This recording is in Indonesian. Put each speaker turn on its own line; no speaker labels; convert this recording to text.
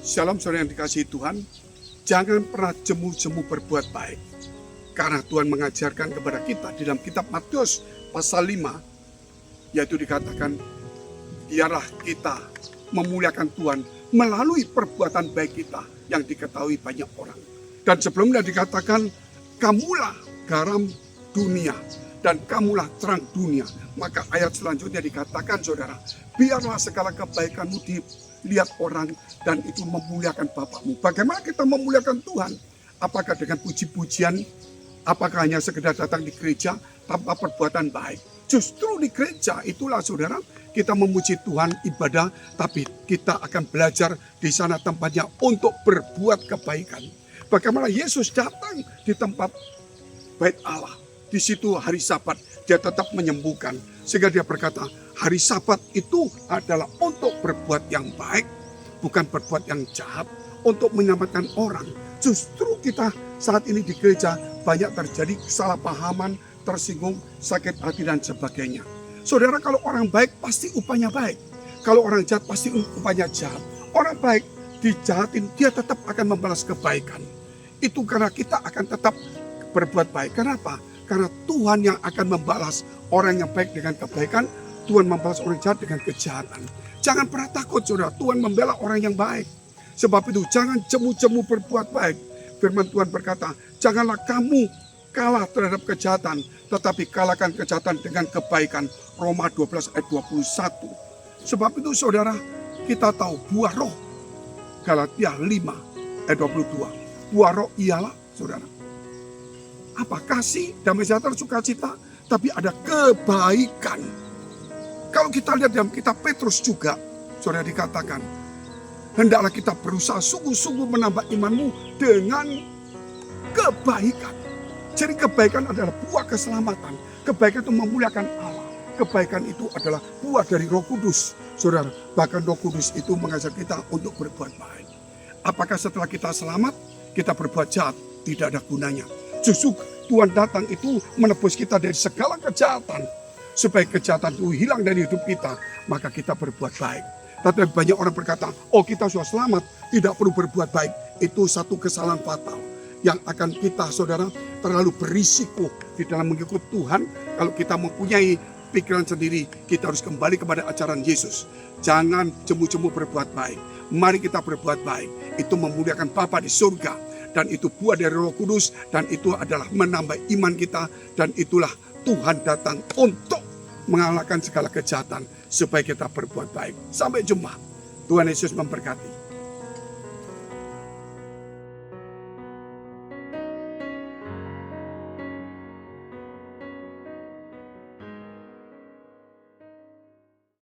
Shalom saudara yang dikasihi Tuhan. Jangan pernah jemu-jemu berbuat baik. Karena Tuhan mengajarkan kepada kita di dalam kitab Matius pasal 5. Yaitu dikatakan, biarlah kita memuliakan Tuhan melalui perbuatan baik kita yang diketahui banyak orang. Dan sebelumnya dikatakan, kamulah garam dunia dan kamulah terang dunia. Maka ayat selanjutnya dikatakan, saudara, biarlah segala kebaikanmu dilihat orang dan itu memuliakan Bapamu. Bagaimana kita memuliakan Tuhan? Apakah dengan puji-pujian? Apakah hanya sekedar datang di gereja tanpa perbuatan baik? Justru di gereja itulah saudara kita memuji Tuhan ibadah, tapi kita akan belajar di sana tempatnya untuk berbuat kebaikan. Bagaimana Yesus datang di tempat bait Allah. Di situ hari Sabat dia tetap menyembuhkan. Sehingga dia berkata, hari Sabat itu adalah untuk berbuat yang baik, bukan berbuat yang jahat, untuk menyelamatkan orang. Justru kita saat ini di gereja banyak terjadi kesalahpahaman, tersinggung, sakit hati dan sebagainya. Saudara, kalau orang baik pasti upahnya baik. Kalau orang jahat pasti upahnya jahat. Orang baik dijahatin, dia tetap akan membalas kebaikan. Itu karena kita akan tetap berbuat baik. Kenapa? Karena Tuhan yang akan membalas orang yang baik dengan kebaikan, Tuhan membalas orang jahat dengan kejahatan. Jangan pernah takut saudara, Tuhan membela orang yang baik. Sebab itu jangan jemu-jemu berbuat baik. Firman Tuhan berkata, janganlah kamu kalah terhadap kejahatan, tetapi kalahkan kejahatan dengan kebaikan. Roma 12 ayat 21. Sebab itu saudara, kita tahu buah roh. Galatia 5 ayat 22. Buah roh ialah saudara, apa? Kasih, damai sejahtera, sukacita, tapi ada kebaikan. Kalau kita lihat dalam kitab Petrus juga, saudara, dikatakan, hendaklah kita berusaha sungguh-sungguh menambah imanmu dengan kebaikan. Jadi kebaikan adalah buah keselamatan. Kebaikan itu memuliakan Allah. Kebaikan itu adalah buah dari Roh Kudus. Saudara, bahkan Roh Kudus itu mengajar kita untuk berbuat baik. Apakah setelah kita selamat, kita berbuat jahat? Tidak ada gunanya. Justru Tuhan datang itu menebus kita dari segala kejahatan. Supaya kejahatan itu hilang dari hidup kita, maka kita berbuat baik. Tapi banyak orang berkata, oh kita sudah selamat, tidak perlu berbuat baik. Itu satu kesalahan fatal. Yang akan kita saudara terlalu berisiko di dalam mengikut Tuhan. Kalau kita mempunyai pikiran sendiri, kita harus kembali kepada ajaran Yesus. Jangan jemu-jemu berbuat baik. Mari kita berbuat baik. Itu memuliakan Bapa di surga. Dan itu buah dari Roh Kudus. Dan itu adalah menambah iman kita. Dan itulah Tuhan datang untuk mengalahkan segala kejahatan. Supaya kita berbuat baik. Sampai jumpa. Tuhan Yesus memberkati.